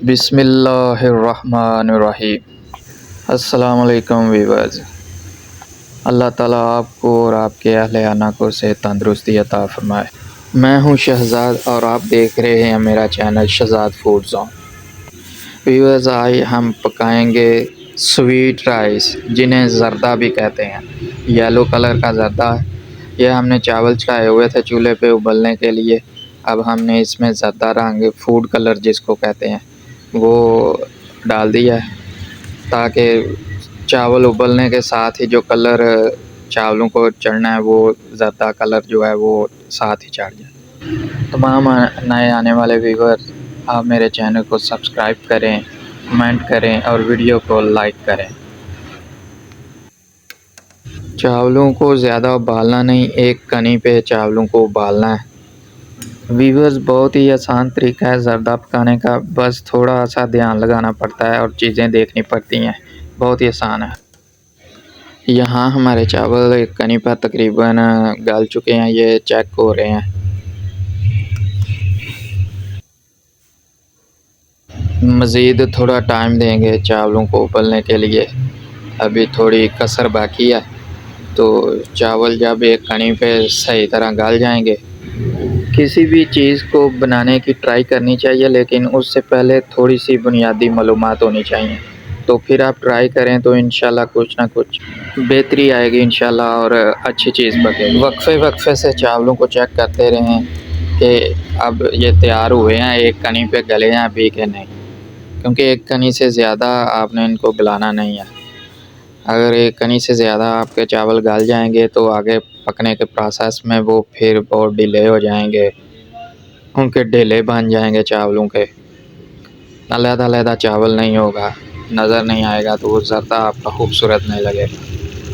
बिस्मिल्लाहिर्रहमानिर्रहीम। अस्सलाम वालेकुम वीवर्स। अल्लाह ताला आपको और आपके अहले आना को से तंदुरुस्ती अता फरमाए। मैं हूं शहजाद और आप देख रहे हैं मेरा channel Shahzad food zone. Viewers, आज हम पकाएंगे स्वीट राइस, जिन्हें ज़र्दा भी कहते हैं। येलो कलर का ज़र्दा। ये हमने चावल चढ़ाए हुए थे चूल्हे पे उबलने के लिए। अब हमने इसमें ज़र्दा रंग, फूड कलर जिसको कहते हैं, वो डाल दिया है ताकि चावल उबलने के साथ ही जो कलर चावलों को चढ़ना है वो ज़्यादा कलर जो है वो साथ ही चढ़ जाए। तमाम नए आने वाले व्यूअर, आप मेरे चैनल को सब्सक्राइब करें, कमेंट करें और वीडियो को लाइक करें। चावलों को ज़्यादा उबालना नहीं, एक कनी पे चावलों को उबालना है। व्यूअर्स, बहुत ही आसान तरीका है ज़र्दा पकाने का, बस थोड़ा सा ध्यान लगाना पड़ता है और चीज़ें देखनी पड़ती हैं। बहुत ही आसान है। यहाँ हमारे चावल एक कनी पर तकरीबन गल चुके हैं, ये चेक हो रहे हैं। मज़ीद थोड़ा टाइम देंगे चावलों को उबलने के लिए, अभी थोड़ी कसर बाकी है। तो चावल जब एक कनी पे सही तरह गल जाएंगे, किसी भी चीज़ को बनाने की ट्राई करनी चाहिए, लेकिन उससे पहले थोड़ी सी बुनियादी मालूमात होनी चाहिए। तो फिर आप ट्राई करें तो इंशाल्लाह कुछ ना कुछ बेहतरी आएगी इंशाल्लाह और अच्छी चीज़ पकेगी। वक्फे वक्फे से चावलों को चेक करते रहें कि अब ये तैयार हुए हैं, एक कनी पे गले हैं अभी के नहीं, क्योंकि एक कनी से ज़्यादा आपने इनको गलाना नहीं है। अगर एक कनी से ज़्यादा आपके चावल गल जाएंगे तो आगे पकने के प्रोसेस में वो फिर बहुत डिले हो जाएंगे, उनके ढेले बन जाएंगे चावलों के। अलग-अलग चावल नहीं होगा, नज़र नहीं आएगा, तो वो ज़्यादा आपका खूबसूरत नहीं लगेगा।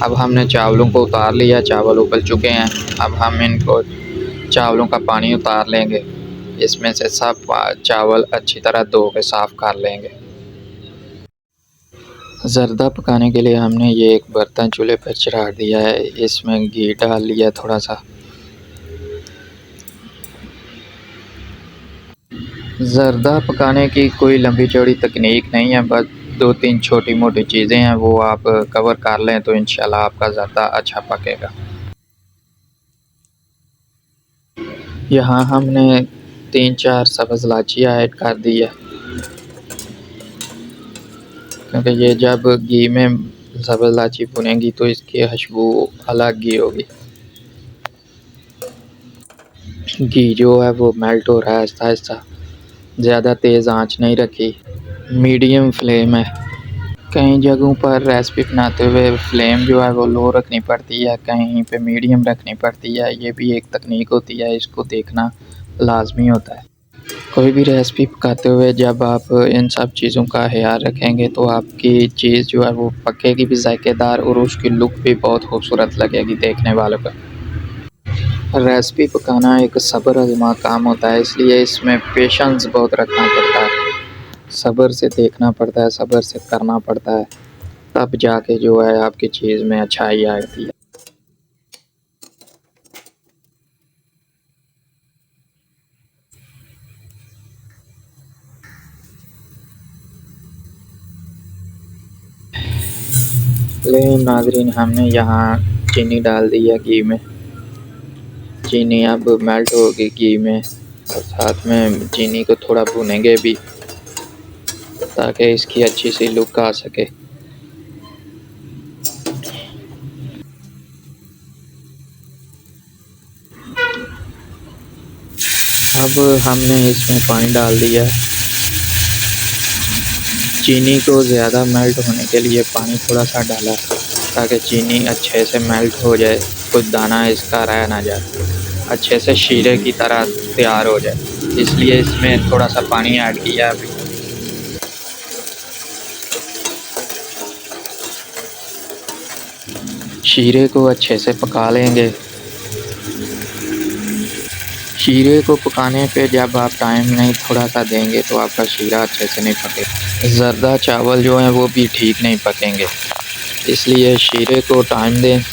अब हमने चावलों को उतार लिया, चावल उबल चुके हैं। अब हम इनको चावलों का पानी उतार लेंगे, इसमें से सब चावल अच्छी तरह धो के साफ़ कर लेंगे। ज़र्दा पकाने के लिए हमने ये एक बर्तन चूल्हे पर चढ़ा दिया है, इसमें घी डाल लिया थोड़ा सा। ज़र्दा पकाने की कोई लंबी चौड़ी तकनीक नहीं है, बस 2-3 छोटी मोटी चीज़ें हैं, वो आप कवर कर लें तो इंशाल्लाह आपका ज़र्दा अच्छा पकेगा। यहाँ हमने 3-4 सब्ज़ इलायची ऐड कर दी है, क्योंकि ये जब घी में सब्ज़ इलायची भुनेंगी तो इसकी खुशबू अलग ही होगी। घी जो है वो मेल्ट हो रहा है आहिस्ता-आहिस्ता, ज़्यादा तेज़ आंच नहीं रखी, मीडियम फ्लेम है। कई जगहों पर रेसिपी बनाते हुए फ्लेम जो है वो लो रखनी पड़ती है, कहीं पे मीडियम रखनी पड़ती है। ये भी एक तकनीक होती है, इसको देखना लाजमी होता है। कोई भी रेसिपी पकाते हुए जब आप इन सब चीज़ों का ख्याल रखेंगे तो आपकी चीज़ जो है वो पकेगी भी ज़ायकेदार और उसकी लुक भी बहुत खूबसूरत लगेगी देखने वालों को। रेसिपी पकाना एक सब्र आज़मा काम होता है, इसलिए इसमें पेशेंस बहुत रखना पड़ता है। सब्र से देखना पड़ता है, सब्र से करना पड़ता है, तब जाके जो है आपकी चीज़ में अच्छाई आती है। लेकिन नाज़रीन, हमने यहाँ चीनी डाल दी है घी में। चीनी अब मेल्ट होगी घी में, और साथ में चीनी को थोड़ा भूनेंगे भी ताकि इसकी अच्छी सी लुक आ सके। अब हमने इसमें पानी डाल दिया है। चीनी को ज़्यादा मेल्ट होने के लिए पानी थोड़ा सा डाला ताकि चीनी अच्छे से मेल्ट हो जाए, कुछ दाना इसका रह ना जाए, अच्छे से शीरे की तरह तैयार हो जाए, इसलिए इसमें थोड़ा सा पानी ऐड किया अभी। शीरे को अच्छे से पका लेंगे। शीरे को पकाने पे जब आप टाइम नहीं थोड़ा सा देंगे तो आपका शीरा अच्छे से नहीं पकेगा। ज़र्दा चावल जो हैं वो भी ठीक नहीं पकेंगे, इसलिए शीरे को टाइम दें।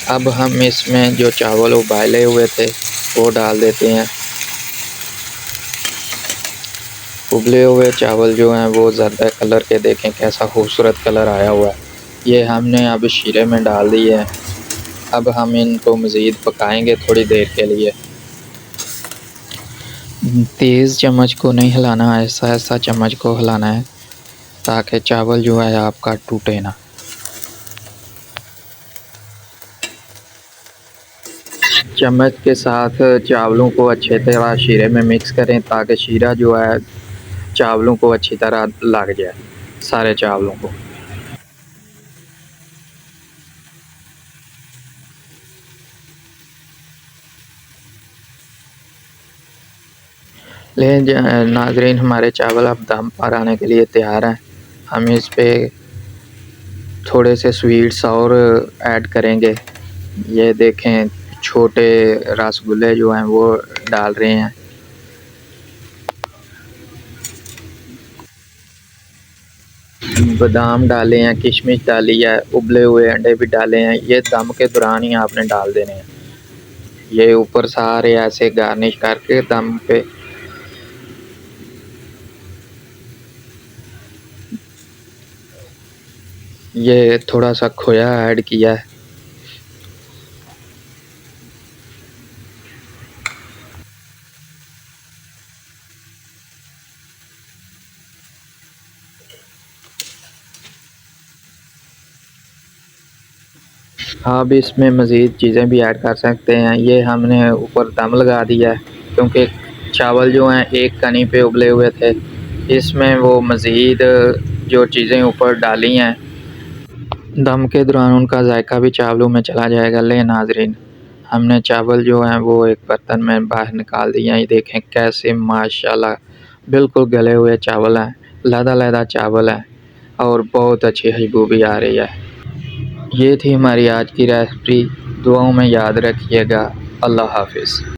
अब हम इसमें जो चावल उबाले हुए थे वो डाल देते हैं। उबले हुए चावल जो हैं वो ज़र्दा कलर के, देखें कैसा खूबसूरत कलर आया हुआ है। ये हमने अब शीरे में डाल दिए हैं। अब हम इनको मज़ीद पकाएंगे थोड़ी देर के लिए। तेज़ चम्मच को नहीं हिलाना, ऐसा ऐसा चम्मच को हिलाना है ताकि चावल जो है आपका टूटे ना। चम्मच के साथ चावलों को अच्छे तरह शीरे में मिक्स करें ताकि शीरा जो है चावलों को अच्छी तरह लग जाए, सारे चावलों को। लेकिन नाजरीन, हमारे चावल अब दम पर आने के लिए तैयार हैं। हम इस पे थोड़े से स्वीट्स और ऐड करेंगे। ये देखें, छोटे रसगुल्ले जो हैं वो डाल रहे हैं। बादाम डाले हैं, किशमिश डाली है, उबले हुए अंडे भी डाले हैं। ये दम के दौरान ही आपने डाल देने हैं। ये ऊपर सारे ऐसे गार्निश करके दम पे। ये थोड़ा सा खोया ऐड किया है। आप इसमें मज़ीद चीज़ें भी ऐड कर सकते हैं। ये हमने ऊपर दम लगा दिया है क्योंकि चावल जो हैं एक कनी पे उबले हुए थे। इसमें वो मज़ीद जो चीज़ें ऊपर डाली हैं, दम के दौरान उनका जायका भी चावलों में चला जाएगा। ले नाज़रीन, हमने चावल जो हैं वो एक बर्तन में बाहर निकाल दिए हैं। ये देखें कैसे माशाल्लाह बिल्कुल गले हुए चावल हैं, लदा-लदा चावल हैं और बहुत अच्छी खुशबू भी आ रही है। ये थी हमारी आज की रेसिपी। दुआओं में याद रखिएगा। अल्लाह हाफ़िज़।